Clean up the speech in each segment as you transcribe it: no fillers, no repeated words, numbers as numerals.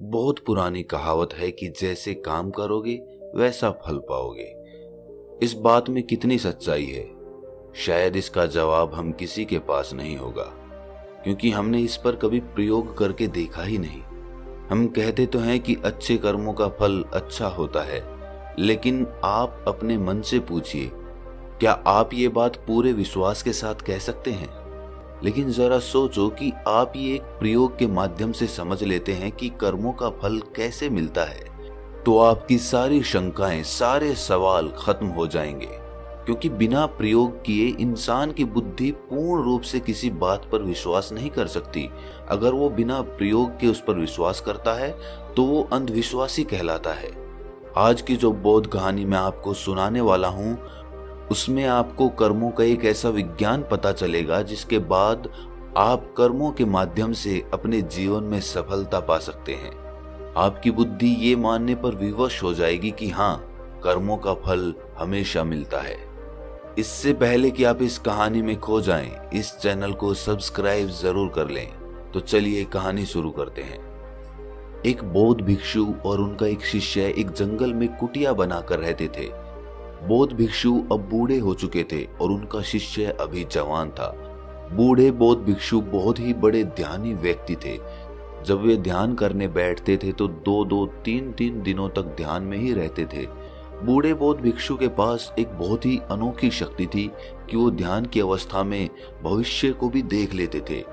बहुत पुरानी कहावत है कि जैसे काम करोगे वैसा फल पाओगे। इस बात में कितनी सच्चाई है, शायद इसका जवाब हम किसी के पास नहीं होगा, क्योंकि हमने इस पर कभी प्रयोग करके देखा ही नहीं। हम कहते तो हैं कि अच्छे कर्मों का फल अच्छा होता है, लेकिन आप अपने मन से पूछिए, क्या आप ये बात पूरे विश्वास के साथ कह सकते हैं? लेकिन जरा सोचो कि आप ये एक प्रयोग के माध्यम से समझ लेते हैं कि कर्मों का फल कैसे मिलता है, तो आपकी सारी शंकाएं, सारे सवाल खत्म हो जाएंगे। क्योंकि बिना प्रयोग किए इंसान की बुद्धि पूर्ण रूप से किसी बात पर विश्वास नहीं कर सकती। अगर वो बिना प्रयोग के उस पर विश्वास करता है तो वो अंधविश्वासी कहलाता है। आज की जो बोध कहानी मैं आपको सुनाने वाला हूँ, उसमें आपको कर्मों का एक ऐसा विज्ञान पता चलेगा जिसके बाद आप कर्मों के माध्यम से अपने जीवन में सफलता पा सकते हैं। आपकी बुद्धि ये मानने पर विवश हो जाएगी कि हाँ, कर्मों का फल हमेशा मिलता है। इससे पहले कि आप इस कहानी में खो जाएं, इस चैनल को सब्सक्राइब जरूर कर लें। तो चलिए कहानी शुरू करते हैं। एक बौद्ध भिक्षु और उनका एक शिष्य एक जंगल में कुटिया बनाकर रहते थे। बौद्ध भिक्षु अब बूढ़े हो चुके थे और उनका शिष्य अभी जवान था। बूढ़े बौद्ध भिक्षु बहुत ही बड़े ध्यानी व्यक्ति थे। जब वे ध्यान करने बैठते थे तो 2-3 दिनों तक ध्यान में ही रहते थे। बूढ़े बौद्ध भिक्षु के पास एक बहुत ही अनोखी शक्ति थी कि वो ध्यान की अवस्था में भविष्य को भी देख लेते थे।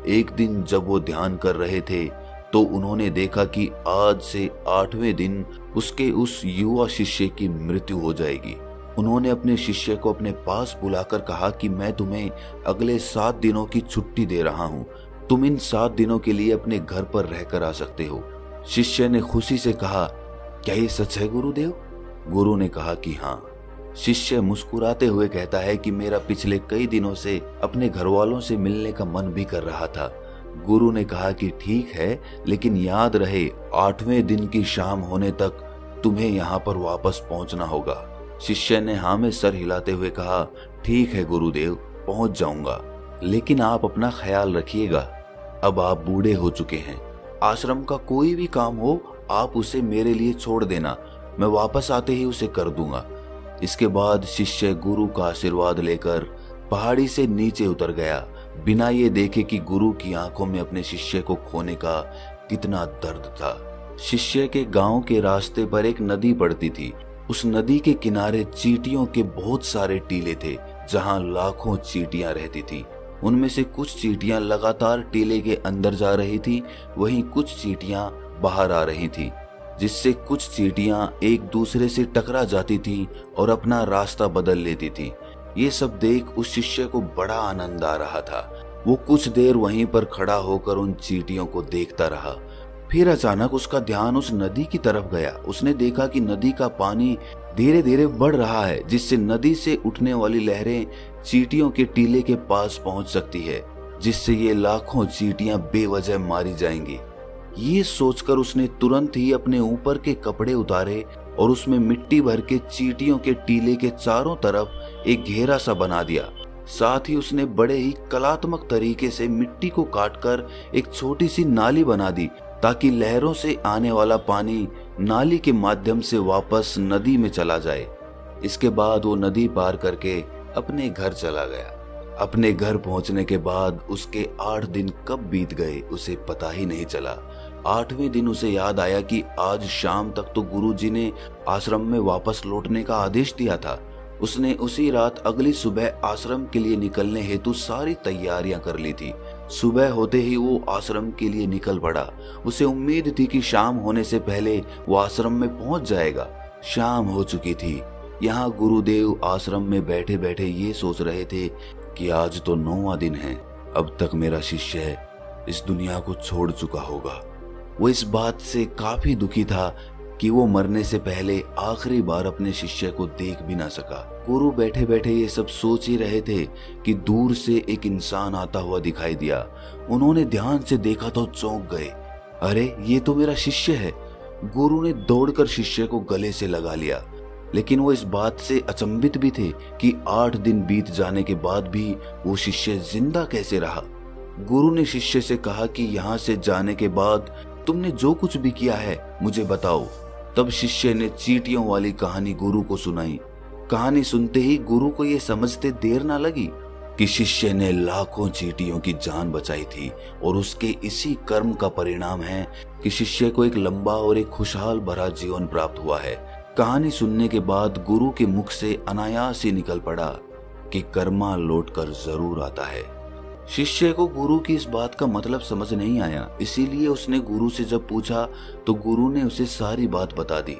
एक दिन जब वो ध्यान कर रहे थे तो उन्होंने देखा कि आज से 8वें दिन उसके उस युवा शिष्य की मृत्यु हो जाएगी। उन्होंने अपने शिष्य को अपने पास बुलाकर कहा कि मैं तुम्हें अगले 7 दिनों की छुट्टी दे रहा हूँ। तुम इन 7 दिनों के लिए अपने घर पर रहकर आ सकते हो। शिष्य ने खुशी से कहा, क्या ये सच है गुरुदेव? गुरु ने कहा कि हाँ। शिष्य मुस्कुराते हुए कहता है कि मेरा पिछले कई दिनों से अपने घर वालों से मिलने का मन भी कर रहा था। गुरु ने कहा कि ठीक है, लेकिन याद रहे 8वें दिन की शाम होने तक तुम्हें यहाँ पर वापस पहुंचना होगा। शिष्य ने हाँ में सर हिलाते हुए कहा, ठीक है गुरुदेव, पहुंच जाऊंगा, लेकिन आप अपना ख्याल रखिएगा। अब आप बूढ़े हो चुके हैं। आश्रम का कोई भी काम हो आप उसे मेरे लिए छोड़ देना, मैं वापस आते ही उसे कर दूंगा। इसके बाद शिष्य गुरु का आशीर्वाद लेकर पहाड़ी से नीचे उतर गया, बिना ये देखे कि गुरु की आंखों में अपने शिष्य को खोने का कितना दर्द था। शिष्य के गांव के रास्ते पर एक नदी पड़ती थी। उस नदी के किनारे चींटियों के बहुत सारे टीले थे, जहां लाखों चींटियां रहती थी। उनमें से कुछ चींटियां लगातार टीले के अंदर जा रही थी, वहीं कुछ चींटियां बाहर आ रही थी, जिससे कुछ चींटियां एक दूसरे से टकरा जाती थी और अपना रास्ता बदल लेती थी। ये सब देख उस शिष्य को बड़ा आनंद आ रहा था। वो कुछ देर वहीं पर खड़ा होकर उन चींटियों को देखता रहा। फिर अचानक उसका ध्यान उस नदी की तरफ गया। उसने देखा कि नदी का पानी धीरे धीरे बढ़ रहा है, जिससे नदी से उठने वाली लहरें चींटियों के टीले के पास पहुंच सकती है, जिससे ये लाखों चींटियां बेवजह मारी जाएंगी। ये सोचकर उसने तुरंत ही अपने ऊपर के कपड़े उतारे और उसमें मिट्टी भर के चींटियों के टीले के चारों तरफ एक घेरा सा बना दिया। साथ ही उसने बड़े ही कलात्मक तरीके से मिट्टी को काटकर एक छोटी सी नाली बना दी, ताकि लहरों से आने वाला पानी नाली के माध्यम से वापस नदी में चला जाए। इसके बाद वो नदी पार करके अपने घर चला गया। अपने घर पहुंचने के बाद उसके 8 दिन कब बीत गए उसे पता ही नहीं चला। 8वें दिन उसे याद आया कि आज शाम तक तो गुरुजी ने आश्रम में वापस लौटने का आदेश दिया था। उसने उसी रात अगली सुबह आश्रम के लिए निकलने हेतु सारी तैयारियां कर ली थी। सुबह होते ही वो आश्रम के लिए निकल पड़ा। उसे उम्मीद थी कि शाम होने से पहले वो आश्रम में पहुंच जाएगा। शाम हो चुकी थी। यहाँ गुरुदेव आश्रम में बैठे बैठे ये सोच रहे थे कि आज तो 9वां दिन है, अब तक मेरा शिष्य इस दुनिया को छोड़ चुका होगा। वो इस बात से काफी दुखी था कि वो मरने से पहले आखिरी बार अपने शिष्य को देख भी ना सका। गुरु बैठे बैठे ये सब सोच ही रहे थे कि दूर से एक इंसान आता हुआ दिखाई दिया। उन्होंने ध्यान से देखा तो चौंक गए, अरे ये तो मेरा शिष्य है। गुरु ने दौड़कर शिष्य को गले से लगा लिया, लेकिन वो इस बात से अचंभित भी थे कि 8 दिन बीत जाने के बाद भी वो शिष्य जिंदा कैसे रहा। गुरु ने शिष्य से कहा कि यहाँ से जाने के बाद तुमने जो कुछ भी किया है मुझे बताओ। तब शिष्य ने चींटियों वाली कहानी गुरु को सुनाई। कहानी सुनते ही गुरु को ये समझते देर ना लगी कि शिष्य ने लाखों चींटियों की जान बचाई थी और उसके इसी कर्म का परिणाम है कि शिष्य को एक लंबा और एक खुशहाल भरा जीवन प्राप्त हुआ है। कहानी सुनने के बाद गुरु के मुख से अनायास ही निकल पड़ा कि कर्मा लौटकर जरूर आता है। शिष्य को गुरु की इस बात का मतलब समझ नहीं आया, इसीलिए उसने गुरु से जब पूछा तो गुरु ने उसे सारी बात बता दी।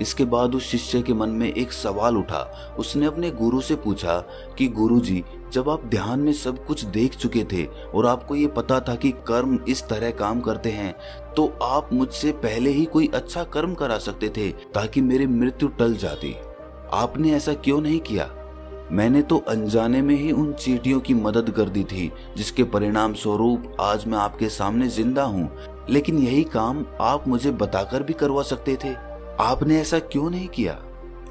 इसके बाद उस शिष्य के मन में एक सवाल उठा। उसने अपने गुरु से पूछा कि गुरुजी, जब आप ध्यान में सब कुछ देख चुके थे और आपको ये पता था कि कर्म इस तरह काम करते हैं, तो आप मुझसे पहले ही कोई अच्छा कर्म करा सकते थे ताकि मेरी मृत्यु टल जाती। आपने ऐसा क्यों नहीं किया? मैंने तो अनजाने में ही उन चींटियों की मदद कर दी थी, जिसके परिणाम स्वरूप आज मैं आपके सामने जिंदा हूँ। लेकिन यही काम आप मुझे बताकर भी करवा सकते थे, आपने ऐसा क्यों नहीं किया?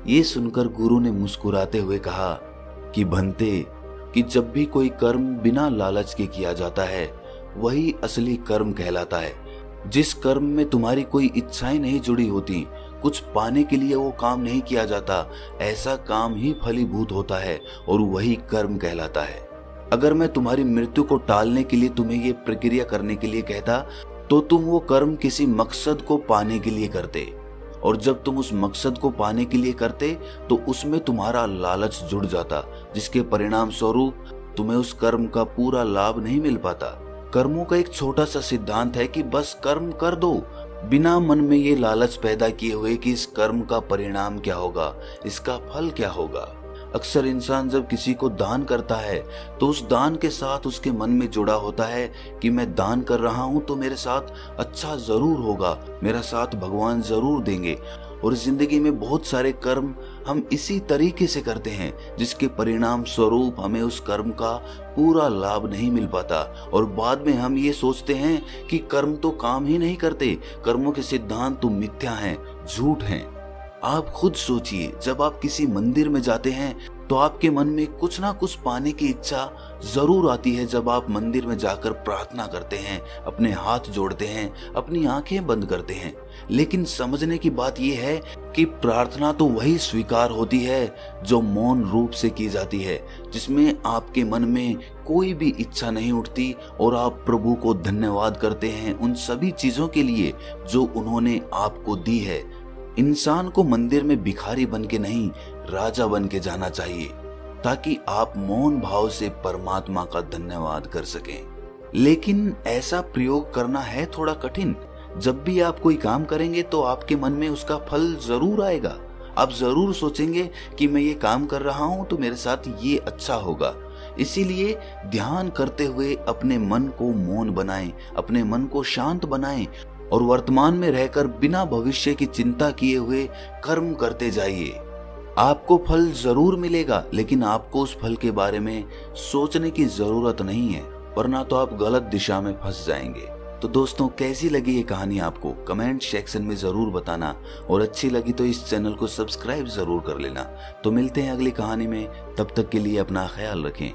ये सुनकर गुरु ने मुस्कुराते हुए कहा कि भंते, कि जब भी कोई कर्म बिना लालच के किया जाता है वही असली कर्म कहलाता है। जिस कर्म में तुम्हारी कोई इच्छाएं नहीं जुड़ी होती, कुछ पाने के लिए वो काम नहीं किया जाता, ऐसा काम ही फलीभूत होता है और वही कर्म कहलाता है। अगर मैं तुम्हारी मृत्यु को टालने के लिए तुम्हें ये प्रक्रिया करने के लिए कहता तो तुम वो कर्म किसी मकसद को पाने के लिए करते, और जब तुम उस मकसद को पाने के लिए करते तो उसमें तुम्हारा लालच जुड़ जाता, जिसके परिणाम स्वरूप तुम्हें उस कर्म का पूरा लाभ नहीं मिल पाता। कर्मों का एक छोटा सा सिद्धांत है कि बस कर्म कर दो, बिना मन में ये लालच पैदा किए हुए कि इस कर्म का परिणाम क्या होगा, इसका फल क्या होगा। अक्सर इंसान जब किसी को दान करता है तो उस दान के साथ उसके मन में जुड़ा होता है कि मैं दान कर रहा हूं तो मेरे साथ अच्छा जरूर होगा, मेरा साथ भगवान जरूर देंगे। और जिंदगी में बहुत सारे कर्म हम इसी तरीके से करते हैं, जिसके परिणाम स्वरूप हमें उस कर्म का पूरा लाभ नहीं मिल पाता, और बाद में हम ये सोचते हैं कि कर्म तो काम ही नहीं करते, कर्मों के सिद्धांत तो मिथ्या हैं, झूठ हैं। आप खुद सोचिए, जब आप किसी मंदिर में जाते हैं तो आपके मन में कुछ ना कुछ पाने की इच्छा जरूर आती है। जब आप मंदिर में जाकर प्रार्थना करते हैं, अपने हाथ जोड़ते हैं, अपनी आंखें बंद करते हैं, लेकिन समझने की बात यह है कि प्रार्थना तो वही स्वीकार होती है जो मौन रूप से की जाती है, जिसमें आपके मन में कोई भी इच्छा नहीं उठती और आप प्रभु को धन्यवाद करते हैं उन सभी चीजों के लिए जो उन्होंने आपको दी है। इंसान को मंदिर में भिखारी बन के नहीं, राजा बन के जाना चाहिए, ताकि आप मौन भाव से परमात्मा का धन्यवाद कर सकें। लेकिन ऐसा प्रयोग करना है थोड़ा कठिन। जब भी आप कोई काम करेंगे तो आपके मन में उसका फल जरूर आएगा। आप जरूर सोचेंगे कि मैं ये काम कर रहा हूं तो मेरे साथ ये अच्छा होगा। इसीलिए ध्यान करते हुए अपने मन को मौन बनाएं, अपने मन को शांत बनाएं और वर्तमान में रहकर बिना भविष्य की चिंता किए हुए कर्म करते जाइए। आपको फल जरूर मिलेगा, लेकिन आपको उस फल के बारे में सोचने की जरूरत नहीं है, वरना तो आप गलत दिशा में फंस जाएंगे। तो दोस्तों, कैसी लगी ये कहानी आपको कमेंट सेक्शन में जरूर बताना, और अच्छी लगी तो इस चैनल को सब्सक्राइब जरूर कर लेना। तो मिलते हैं अगली कहानी में, तब तक के लिए अपना ख्याल रखें।